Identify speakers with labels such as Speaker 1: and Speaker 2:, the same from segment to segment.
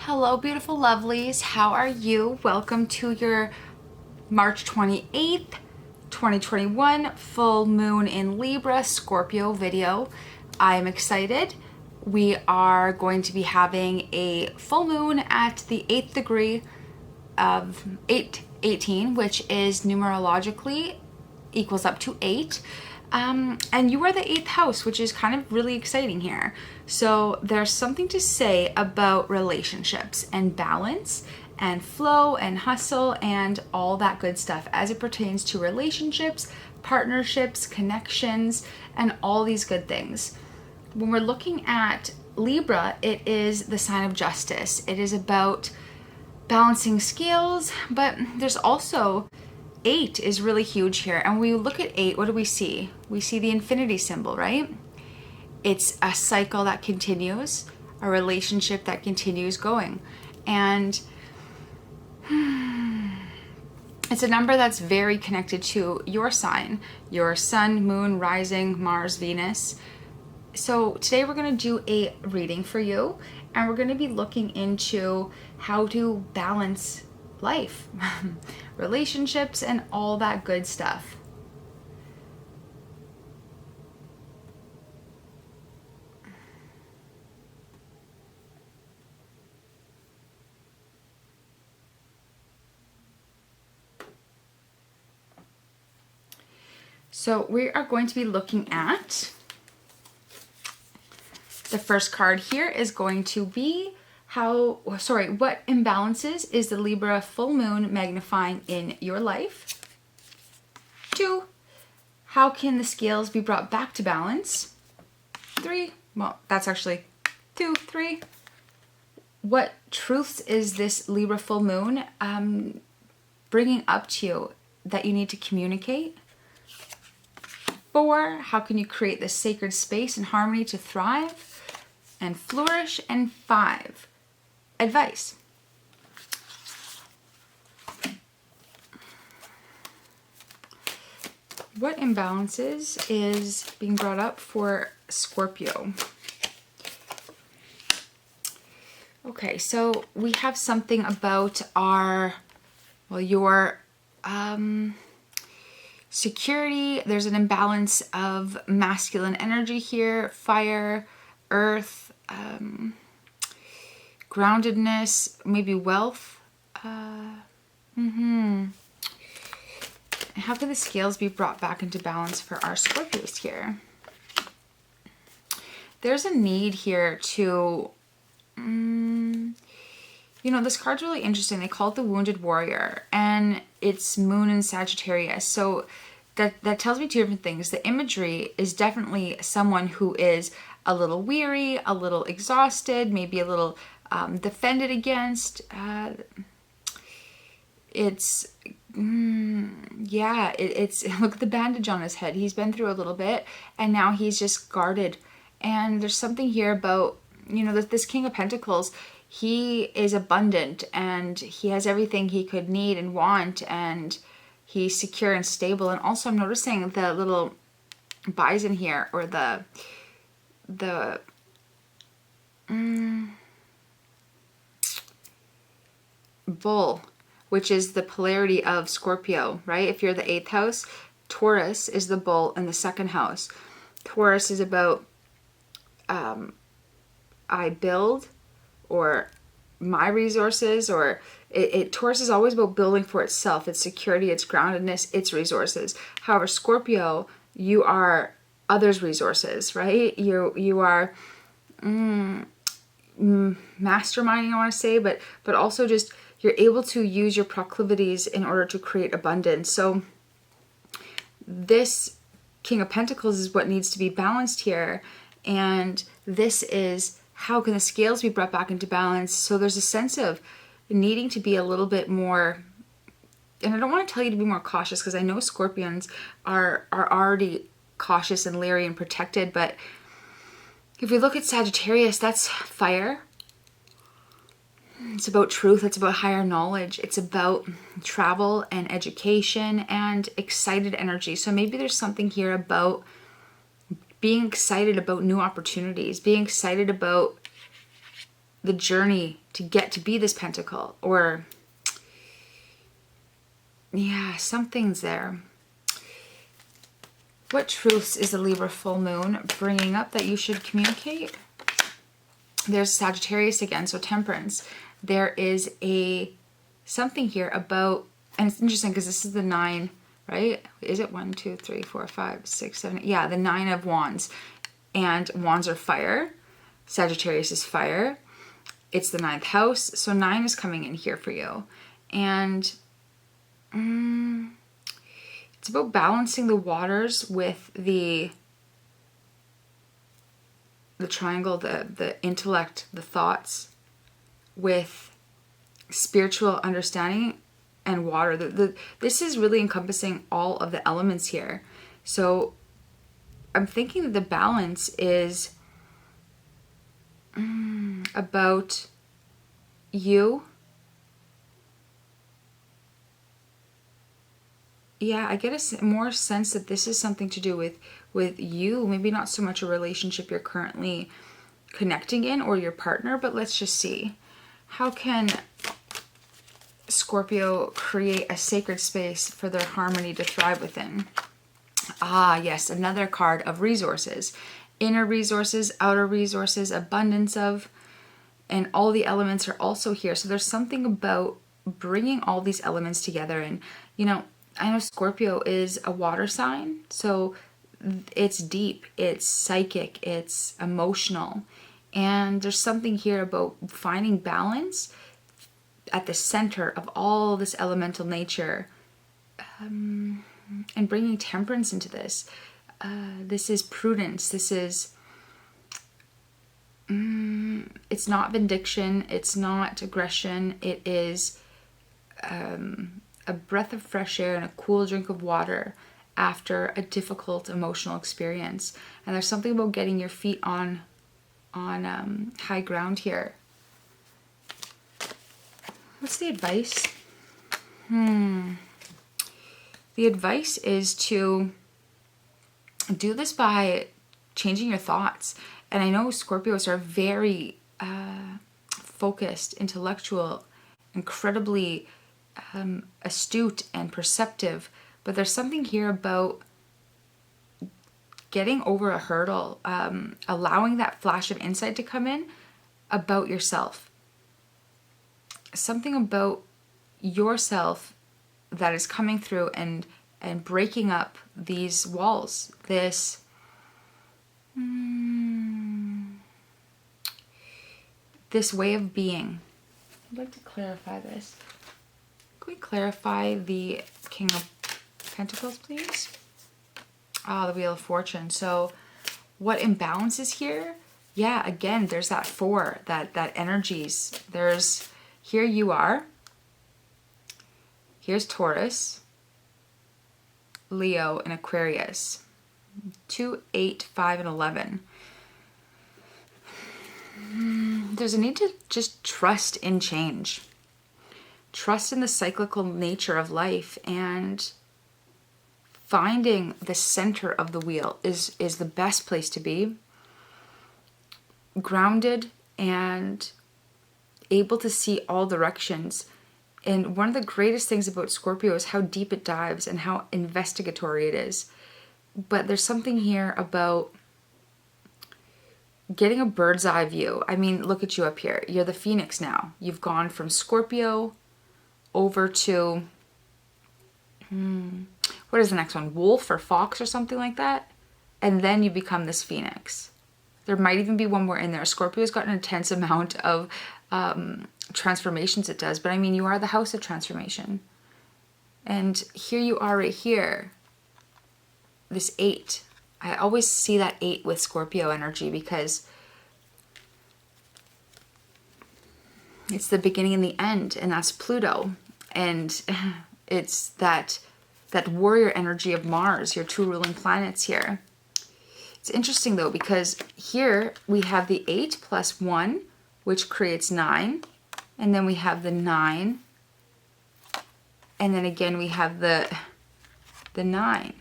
Speaker 1: Hello, beautiful lovelies. How are you? Welcome to your March 28th, 2021 full moon in Libra Scorpio video. I'm excited. We are going to be having a full moon at the 8th degree of 818, which is numerologically equals up to 8. And you are the 8th house, which is kind of really exciting here. So there's something to say about relationships and balance and flow and hustle and all that good stuff as it pertains to relationships, partnerships, connections, and all these good things. When we're looking at Libra, it is the sign of justice. It is about balancing scales, but there's also 8 is really huge here. And when we look at 8, what do we see? We see the infinity symbol, right? It's a cycle that continues, a relationship that continues going. And it's a number that's very connected to your sign, your sun, moon, rising, Mars, Venus. So today we're going to do a reading for you, and we're going to be looking into how to balance life, relationships, and all that good stuff. So we are going to be looking at the first card here is going to be what imbalances is the Libra full moon magnifying in your life? 2, how can the scales be brought back to balance? 3, well, that's actually 2, 3. What truths is this Libra full moon bringing up to you that you need to communicate? 4, how can you create this sacred space and harmony to thrive and flourish? And 5, advice. What imbalances is being brought up for Scorpio? Okay, so we have something about your security. There's an imbalance of masculine energy here, fire, earth, groundedness, maybe wealth. How can the scales be brought back into balance for our Scorpios here? There's a need here to, this card's really interesting. They call it the Wounded Warrior, and it's moon in Sagittarius. So that tells me two different things. The imagery is definitely someone who is a little weary, a little exhausted, maybe a little defended against. It's look at the bandage on his head. He's been through a little bit, and now he's just guarded. And there's something here about, this King of Pentacles. He is abundant, and he has everything he could need and want, and he's secure and stable. And also I'm noticing the little bison here, or the bull, which is the polarity of Scorpio, right? If you're the 8th house, Taurus is the bull in the 2nd house. Taurus is about I build, or my resources, or Taurus is always about building for itself, its security, its groundedness, its resources. However, Scorpio, you are others' resources, right? You are masterminding, I want to say, but also just you're able to use your proclivities in order to create abundance. So this King of Pentacles is what needs to be balanced here, and this is how can the scales be brought back into balance. So there's a sense of needing to be a little bit more, and I don't want to tell you to be more cautious, because I know Scorpions are already cautious and leery and protected, but if we look at Sagittarius, that's fire. It's about truth, it's about higher knowledge, it's about travel and education and excited energy. So maybe there's something here about being excited about new opportunities, being excited about the journey to get to be this pentacle, or yeah, something's there. What truths is the Libra full moon bringing up that you should communicate? There's Sagittarius again, so temperance. There is something here about, and it's interesting because this is the 9, right? Is it 1, 2, 3, 4, 5, 6, 7? Yeah, the 9 of wands. And wands are fire. Sagittarius is fire. It's the 9th house. So 9 is coming in here for you. And it's about balancing the waters with the triangle, the intellect, the thoughts, with spiritual understanding and water. This is really encompassing all of the elements here. So I'm thinking that the balance is about you. Yeah, I get a more sense that this is something to do with you. Maybe not so much a relationship you're currently connecting in or your partner, but let's just see. How can Scorpio create a sacred space for their harmony to thrive within? Ah, yes, another card of resources. Inner resources, outer resources, abundance of, and all the elements are also here. So there's something about bringing all these elements together. And, you know, I know Scorpio is a water sign, so it's deep, it's psychic, it's emotional. And there's something here about finding balance at the center of all this elemental nature, and bringing temperance into this. This is prudence. This is, it's not vindication. It's not aggression. It is a breath of fresh air and a cool drink of water after a difficult emotional experience. And there's something about getting your feet on high ground here. What's the advice? The advice is to do this by changing your thoughts. And I know Scorpios are very focused, intellectual, incredibly astute and perceptive, but there's something here about getting over a hurdle, allowing that flash of insight to come in about yourself. Something about yourself that is coming through and breaking up these walls, this way of being. I'd like to clarify this. Can we clarify the King of Pentacles, please? Ah, the Wheel of Fortune. So what imbalances here? Yeah, again, there's that 4, that energies. There's, here you are. Here's Taurus, Leo, and Aquarius. 2, 8, 5, and 11. There's a need to just trust in change. Trust in the cyclical nature of life, and finding the center of the wheel is the best place to be. Grounded and able to see all directions. And one of the greatest things about Scorpio is how deep it dives and how investigatory it is. But there's something here about getting a bird's eye view. I mean, look at you up here. You're the Phoenix now. You've gone from Scorpio over to, what is the next one? Wolf or Fox or something like that. And then you become this Phoenix. There might even be one more in there. Scorpio's got an intense amount of transformations it does. But I mean, you are the house of transformation. And here you are right here. This 8. I always see that 8 with Scorpio energy because it's the beginning and the end, and that's Pluto. And it's that warrior energy of Mars, your 2 ruling planets here. It's interesting though, because here we have the 8 plus 1, which creates 9. And then we have the 9. And then again, we have the 9.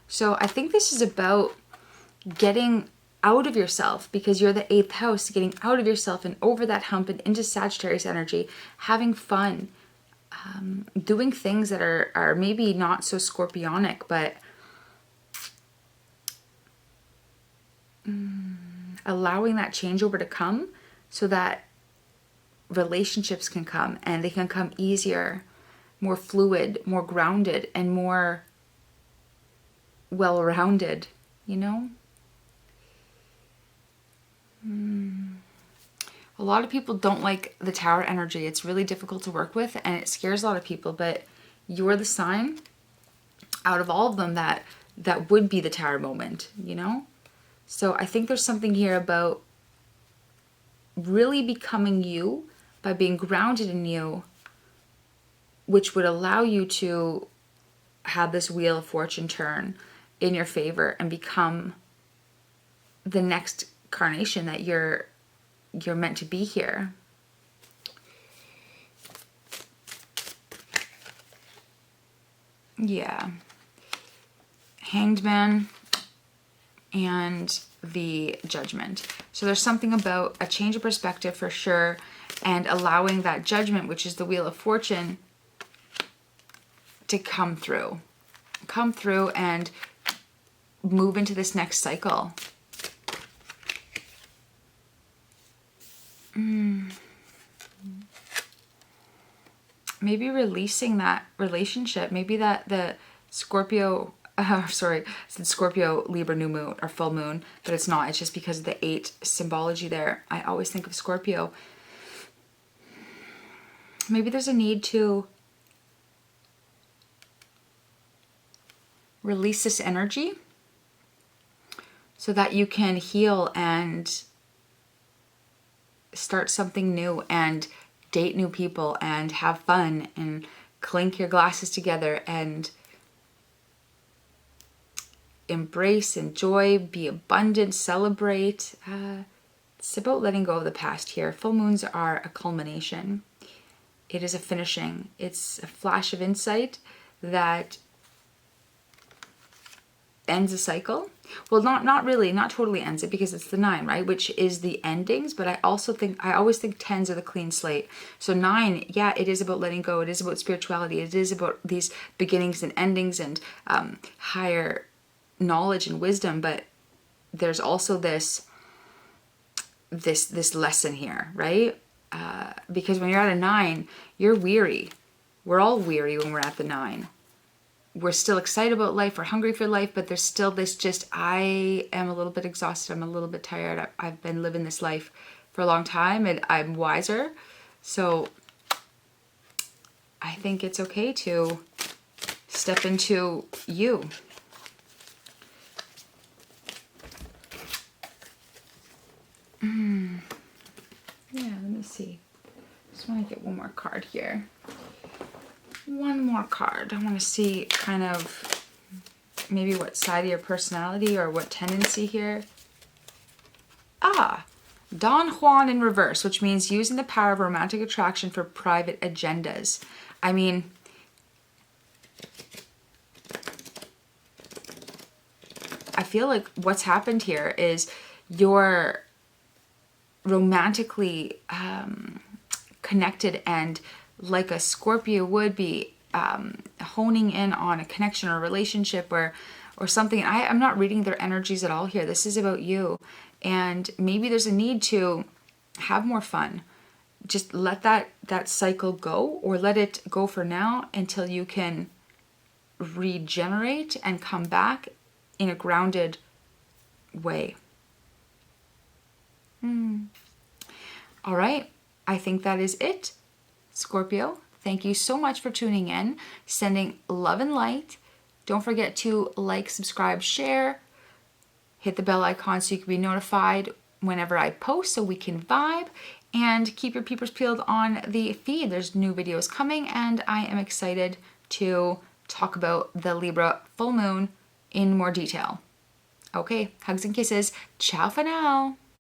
Speaker 1: So I think this is about getting out of yourself, because you're the 8th house, getting out of yourself and over that hump and into Sagittarius energy, having fun, doing things that are maybe not so scorpionic, but allowing that changeover to come so that relationships can come, and they can come easier, more fluid, more grounded, and more well-rounded, you know? A lot of people don't like the Tower energy. It's really difficult to work with, and it scares a lot of people, but you're the sign out of all of them that would be the Tower moment, you know? So I think there's something here about really becoming you by being grounded in you, which would allow you to have this wheel of fortune turn in your favor and become the next carnation that you're meant to be here. Yeah. Hanged Man and the Judgment. So there's something about a change of perspective for sure, and allowing that Judgment, which is the Wheel of Fortune, to come through and move into this next cycle. Maybe releasing that relationship. Maybe that the Scorpio, Scorpio, Libra, new moon or full moon, but it's not. It's just because of the 8 symbology there. I always think of Scorpio. Maybe there's a need to release this energy so that you can heal and start something new and date new people and have fun and clink your glasses together and embrace, enjoy, be abundant, celebrate. It's about letting go of the past here. Full moons are a culmination. It is a finishing. It's a flash of insight that ends a cycle. Well, not really, not totally ends it, because it's the 9, right? Which is the endings, but I always think 10s are the clean slate. So 9, yeah, it is about letting go. It is about spirituality. It is about these beginnings and endings and higher knowledge and wisdom, but there's also this lesson here, right? Because when you're at a 9, you're weary. We're all weary when we're at the 9. We're still excited about life, we're hungry for life, but there's still this I am a little bit exhausted, I'm a little bit tired, I've been living this life for a long time and I'm wiser. So I think it's okay to step into you. Yeah, let me see. Just want to get one more card here. One more card. I want to see kind of maybe what side of your personality or what tendency here. Don Juan in reverse, which means using the power of romantic attraction for private agendas. I mean, I feel like what's happened here is you're romantically connected, and like a Scorpio would be honing in on a connection or relationship or something. I'm not reading their energies at all here. This is about you. And maybe there's a need to have more fun. Just let that cycle go, or let it go for now until you can regenerate and come back in a grounded way. All right. I think that is it. Scorpio, thank you so much for tuning in, sending love and light. Don't forget to like, subscribe, share, hit the bell icon so you can be notified whenever I post so we can vibe, and keep your peepers peeled on the feed. There's new videos coming, and I am excited to talk about the Libra full moon in more detail. Okay, hugs and kisses. Ciao for now.